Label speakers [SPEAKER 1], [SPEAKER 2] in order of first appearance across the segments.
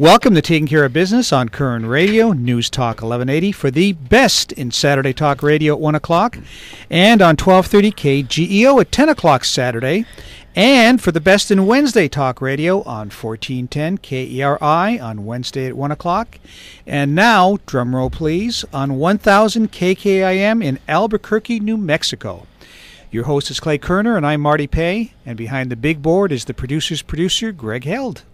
[SPEAKER 1] Welcome to Taking Care of Business on Koerner Radio, News Talk 1180 for the best in Saturday Talk Radio at 1 o'clock and on 1230 KGEO at 10 o'clock Saturday, and for the best in Wednesday Talk Radio on 1410 KERI on Wednesday at 1 o'clock, and now, drum roll please, on 1000 KKIM in Albuquerque, New Mexico. Your host is Clay Koerner, and I'm Marty Pay, and behind the big board is the producer's producer, Greg Held.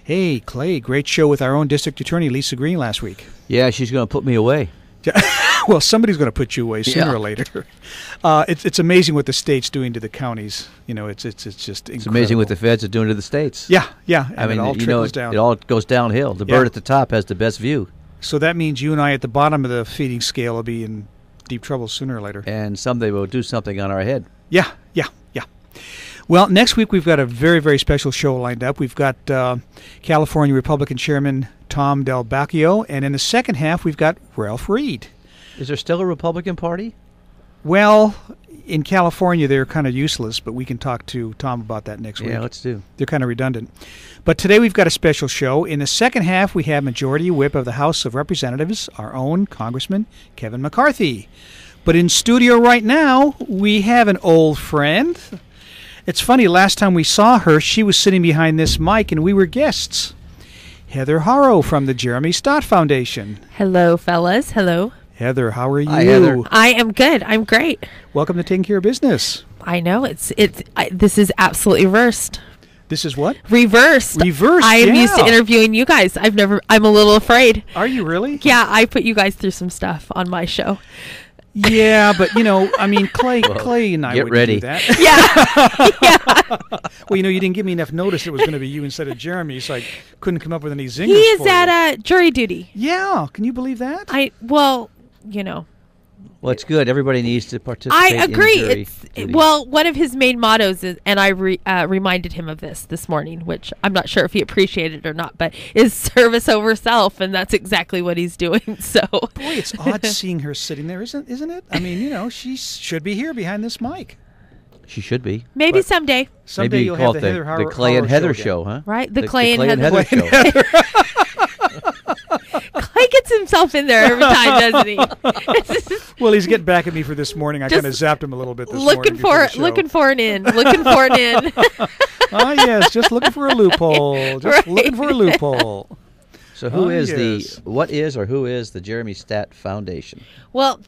[SPEAKER 1] Hey, Clay, great show with our own district attorney, Lisa Green, last week.
[SPEAKER 2] Yeah, she's going to put me away.
[SPEAKER 1] Well, somebody's going to put you away sooner or later. It's amazing what the state's doing to the counties. You know, it's just incredible.
[SPEAKER 2] It's amazing what the feds are doing to the states.
[SPEAKER 1] Yeah. And
[SPEAKER 2] I mean,
[SPEAKER 1] it all trickles down.
[SPEAKER 2] It all goes downhill. The bird at the top has the best view.
[SPEAKER 1] So that means you and I at the bottom of the feeding scale will be in deep trouble sooner or later.
[SPEAKER 2] And someday we'll do something on our head.
[SPEAKER 1] Yeah. Well, next week we've got a very, very special show lined up. We've got California Republican Chairman Tom Del Bacchio, and in the second half we've got Ralph Reed.
[SPEAKER 2] Is there still a Republican Party?
[SPEAKER 1] Well, in California they're kind of useless, but we can talk to Tom about that next week.
[SPEAKER 2] Yeah, let's do.
[SPEAKER 1] They're kind of redundant. But today we've got a special show. In the second half we have Majority Whip of the House of Representatives, our own Congressman Kevin McCarthy. But in studio right now we have an old friend. It's funny, last time we saw her, she was sitting behind this mic, and we were guests. Heather Haro from the Jeremy Staat Foundation.
[SPEAKER 3] Hello, fellas. Hello.
[SPEAKER 1] Heather, how are you?
[SPEAKER 2] Hi, Heather.
[SPEAKER 3] I am good. I'm great.
[SPEAKER 1] Welcome to Taking Care of Business.
[SPEAKER 3] I know. This is absolutely reversed.
[SPEAKER 1] This is what?
[SPEAKER 3] Reversed. I am used to interviewing you guys. I'm a little afraid.
[SPEAKER 1] Are you really?
[SPEAKER 3] Yeah, I put you guys through some stuff on my show.
[SPEAKER 1] Yeah, but, Clay and I wouldn't do that.
[SPEAKER 3] Yeah.
[SPEAKER 1] Well, you didn't give me enough notice it was going to be you instead of Jeremy, so I couldn't come up with any zingers.
[SPEAKER 3] He is at jury duty.
[SPEAKER 1] Yeah. Can you believe that?
[SPEAKER 2] Well, it's good. Everybody needs to participate.
[SPEAKER 3] I agree.
[SPEAKER 2] In jury duty.
[SPEAKER 3] One of his main mottos is, and I reminded him of this morning, which I'm not sure if he appreciated it or not, but is service over self, and that's exactly what he's doing. So,
[SPEAKER 1] boy, it's odd seeing her sitting there, isn't it? I mean, she should be here behind this mic.
[SPEAKER 2] She should be.
[SPEAKER 3] Maybe someday.
[SPEAKER 1] Someday
[SPEAKER 2] Maybe
[SPEAKER 1] you'll
[SPEAKER 2] call
[SPEAKER 1] have
[SPEAKER 2] it
[SPEAKER 1] the
[SPEAKER 2] Clay and Heather show, huh?
[SPEAKER 3] Right, the Clay and Heather
[SPEAKER 2] show.
[SPEAKER 3] Clay gets himself in there every time, doesn't he?
[SPEAKER 1] Well, he's getting back at me for this morning. I kind of zapped him a little bit this morning.
[SPEAKER 3] Looking for an in.
[SPEAKER 1] Ah, yes, just looking for a loophole. Looking for a loophole.
[SPEAKER 2] So who is the Jeremy Staat Foundation?
[SPEAKER 3] Well,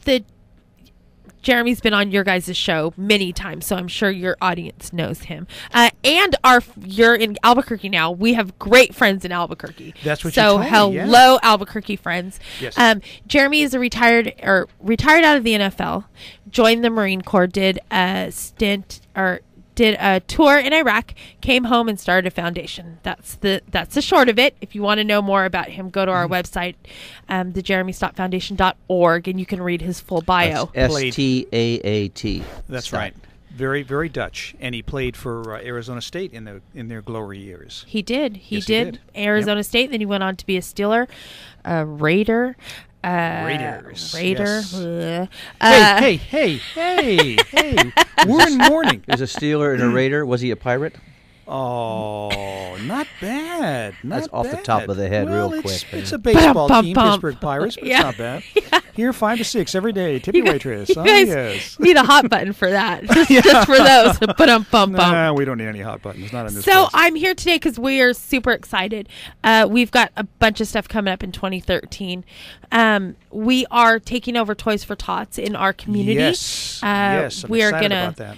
[SPEAKER 3] Jeremy's been on your guys' show many times, so I'm sure your audience knows him. And you're in Albuquerque now. We have great friends in Albuquerque.
[SPEAKER 1] That's what you told me.
[SPEAKER 3] So hello, Albuquerque friends.
[SPEAKER 1] Yes.
[SPEAKER 3] Jeremy is retired out of the NFL, joined the Marine Corps, did a tour in Iraq, came home and started a foundation. That's the short of it. If you want to know more about him, go to our website, thejeremystaatfoundation.org, and you can read his full bio.
[SPEAKER 2] That's STAAT.
[SPEAKER 1] That's
[SPEAKER 2] Staat.
[SPEAKER 1] right. Very, very Dutch, and he played for Arizona State in their glory years.
[SPEAKER 3] He did.
[SPEAKER 1] Yes, he did.
[SPEAKER 3] Arizona State. Then he went on to be a Steeler, a Raider.
[SPEAKER 1] Raiders.
[SPEAKER 3] Yes.
[SPEAKER 1] Hey. We're in mourning.
[SPEAKER 2] There's a Steeler and a Raider. Was he a pirate?
[SPEAKER 1] Oh, not bad.
[SPEAKER 2] That's off the top of the head real quick.
[SPEAKER 1] It's a baseball team, Pittsburgh Pirates, but it's not bad. Here, 5 to 6 every day. Tip your waitress.
[SPEAKER 3] You guys need a hot button for that. Just for those.
[SPEAKER 1] Nah, we don't need any hot buttons. Not in this
[SPEAKER 3] So
[SPEAKER 1] place.
[SPEAKER 3] I'm here today because we are super excited. We've got a bunch of stuff coming up in 2013. We are taking over Toys for Tots in our community.
[SPEAKER 1] Yes. I'm excited about that.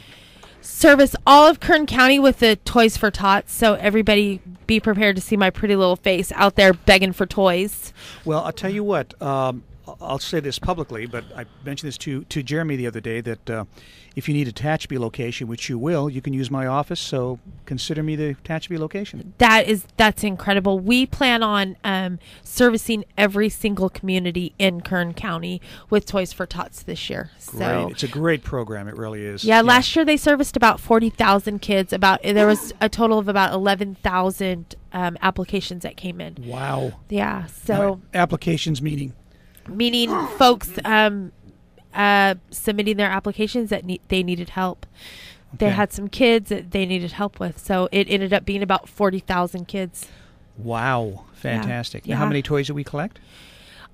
[SPEAKER 3] Service all of Kern County with the Toys for Tots, so everybody be prepared to see my pretty little face out there begging for toys.
[SPEAKER 1] Well, I'll tell you what. I'll say this publicly, but I mentioned this to Jeremy the other day, that if you need a Tehachapi location, which you will, you can use my office, so consider me the Tehachapi location.
[SPEAKER 3] That's incredible. We plan on servicing every single community in Kern County with Toys for Tots this year.
[SPEAKER 1] Great.
[SPEAKER 3] So,
[SPEAKER 1] it's a great program. It really is.
[SPEAKER 3] Yeah, last year they serviced about 40,000 kids. There was a total of about 11,000 applications that came in.
[SPEAKER 1] Wow.
[SPEAKER 3] Yeah. So
[SPEAKER 1] applications meaning
[SPEAKER 3] folks submitting their applications that they needed help. They had some kids that they needed help with, so it ended up being about 40,000 kids.
[SPEAKER 1] Wow, fantastic.
[SPEAKER 3] Yeah.
[SPEAKER 1] Now, how many toys did we collect?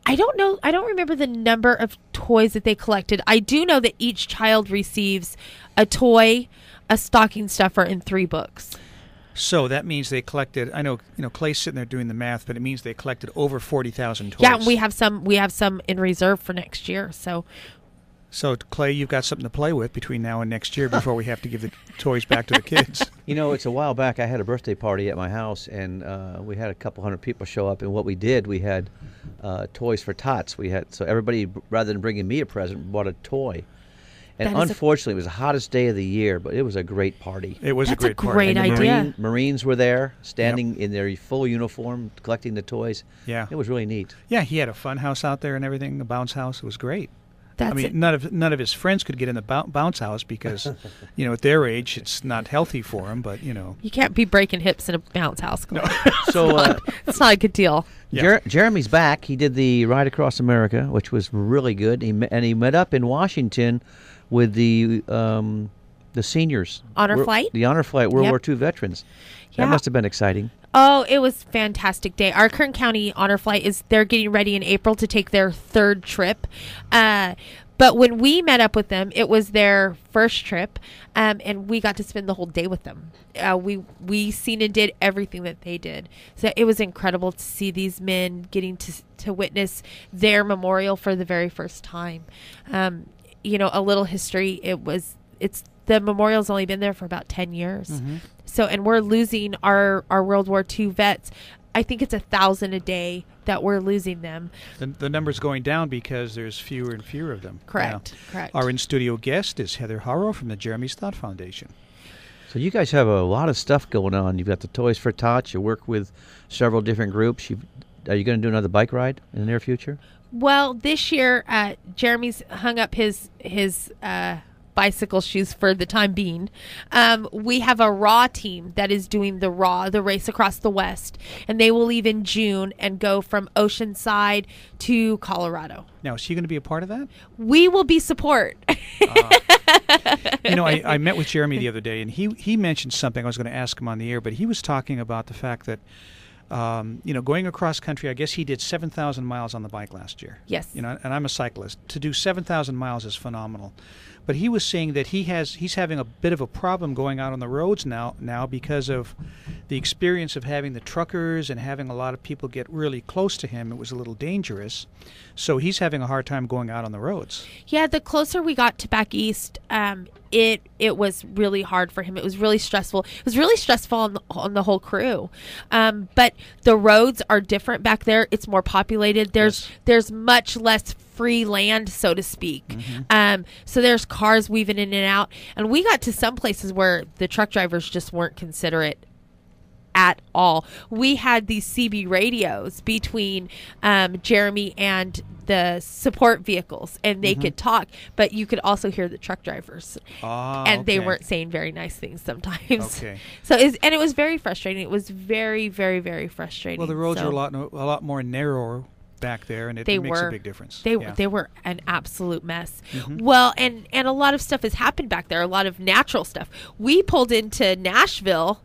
[SPEAKER 3] I don't know. I don't remember the number of toys that they collected. I do know that each child receives a toy, a stocking stuffer, and 3 books.
[SPEAKER 1] So that means they collected. I know, Clay's sitting there doing the math, but it means they collected over 40,000 toys.
[SPEAKER 3] Yeah, and we have some in reserve for next year.
[SPEAKER 1] So Clay, you've got something to play with between now and next year before we have to give the toys back to the kids.
[SPEAKER 2] It's a while back. I had a birthday party at my house, and we had a couple hundred people show up. And what we did, we had toys for tots. So everybody, rather than bringing me a present, bought a toy. And unfortunately, it was the hottest day of the year, but it was a great party.
[SPEAKER 1] It was
[SPEAKER 3] That's
[SPEAKER 1] a great party.
[SPEAKER 3] Great idea.
[SPEAKER 2] Marines were there, standing in their full uniform, collecting the toys.
[SPEAKER 1] Yeah,
[SPEAKER 2] it was really neat.
[SPEAKER 1] Yeah, he had a fun house out there and everything, a bounce house. It was great.
[SPEAKER 3] That's
[SPEAKER 1] none of his friends could get in the bounce house because, at their age, it's not healthy for them. But
[SPEAKER 3] you can't be breaking hips in a bounce house.
[SPEAKER 1] No.
[SPEAKER 2] So
[SPEAKER 3] it's not a good deal.
[SPEAKER 2] Yeah. Jeremy's back. He did the Ride Across America, which was really good. He met up in Washington with the seniors.
[SPEAKER 3] Honor Flight?
[SPEAKER 2] The Honor Flight World War II veterans.
[SPEAKER 3] Yeah.
[SPEAKER 2] That must have been exciting.
[SPEAKER 3] Oh, it was a fantastic day. Our Kern County Honor Flight they're getting ready in April to take their 3rd trip. But when we met up with them, it was their first trip, and we got to spend the whole day with them. We seen and did everything that they did. So it was incredible to see these men getting to witness their memorial for the very first time. A little history. The memorial's only been there for about 10 years. Mm-hmm. So, and we're losing our World War II vets. I think it's 1,000 a day that we're losing them.
[SPEAKER 1] The number's going down because there's fewer and fewer of them.
[SPEAKER 3] Correct. Correct.
[SPEAKER 1] Our in-studio guest is Heather Haro from the Jeremy Staat Foundation.
[SPEAKER 2] So you guys have a lot of stuff going on. You've got the Toys for Tots. You work with several different groups. Are you going to do another bike ride in the near future?
[SPEAKER 3] Well, this year, Jeremy's hung up his bicycle shoes for the time being. We have a RAW team that is doing the race across the West, and they will leave in June and go from Oceanside to Colorado.
[SPEAKER 1] Now, is he going to be a part of that?
[SPEAKER 3] We will be support.
[SPEAKER 1] I met with Jeremy the other day, and he mentioned something. I was going to ask him on the air, but he was talking about the fact that going across country, I guess he did 7,000 miles on the bike last year.
[SPEAKER 3] Yes.
[SPEAKER 1] And I'm a cyclist. To do 7,000 miles is phenomenal. But he was saying that he's having a bit of a problem going out on the roads now because of the experience of having the truckers and having a lot of people get really close to him. It was a little dangerous. So he's having a hard time going out on the roads. Yeah,
[SPEAKER 3] the closer we got to back east, it was really hard for him. It was really stressful. It was really stressful on the whole crew. But the roads are different back there. It's more populated. There's much less free land, so to speak. Mm-hmm. So there's cars weaving in and out. And we got to some places where the truck drivers just weren't considerate at all. We had these CB radios between Jeremy and the support vehicles, and they could talk, but you could also hear the truck drivers, and they weren't saying very nice things sometimes. Okay. So it was very frustrating. It was very, very, very frustrating.
[SPEAKER 1] Well, the roads are a lot more narrow back there, and it makes a big difference.
[SPEAKER 3] They were an absolute mess. Mm-hmm. Well, and a lot of stuff has happened back there. A lot of natural stuff. We pulled into Nashville,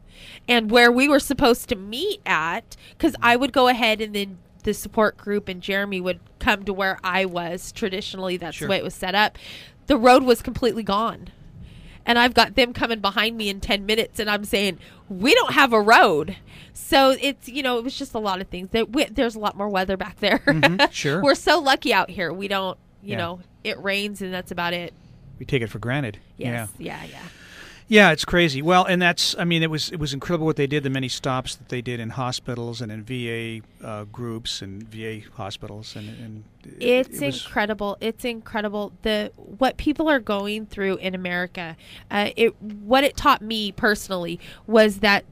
[SPEAKER 3] and where we were supposed to meet at, because I would go ahead and then the support group and Jeremy would come to where I was. Traditionally, that's the way it was set up. The road was completely gone. And I've got them coming behind me in 10 minutes, and I'm saying, we don't have a road. So it's, it was just a lot of things. There's a lot more weather back there.
[SPEAKER 1] Mm-hmm, sure.
[SPEAKER 3] We're so lucky out here. We don't, it rains, and that's about it.
[SPEAKER 1] We take it for granted.
[SPEAKER 3] Yes. Yeah.
[SPEAKER 1] Yeah, it's crazy. Well, and it was incredible what they did, the many stops that they did in hospitals and in VA groups and VA hospitals. And
[SPEAKER 3] it's incredible. It's incredible. What people are going through in America, what it taught me personally was that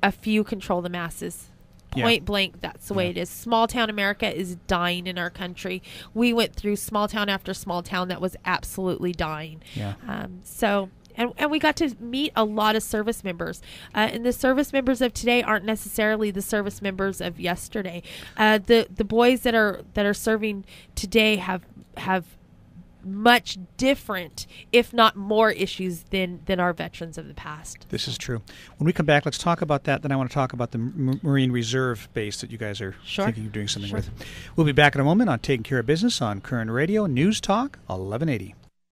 [SPEAKER 3] a few control the masses. Point blank, that's the way it is. Small town America is dying in our country. We went through small town after small town that was absolutely dying. Yeah. And we got to meet a lot of service members. And the service members of today aren't necessarily the service members of yesterday. The boys that are serving today have much different, if not more issues than our veterans of the past.
[SPEAKER 1] This is true. When we come back, let's talk about that. Then I want to talk about the Marine Reserve base that you guys are thinking of doing something with. We'll be back in a moment on Taking Care of Business on Koerner Radio, News Talk 1180.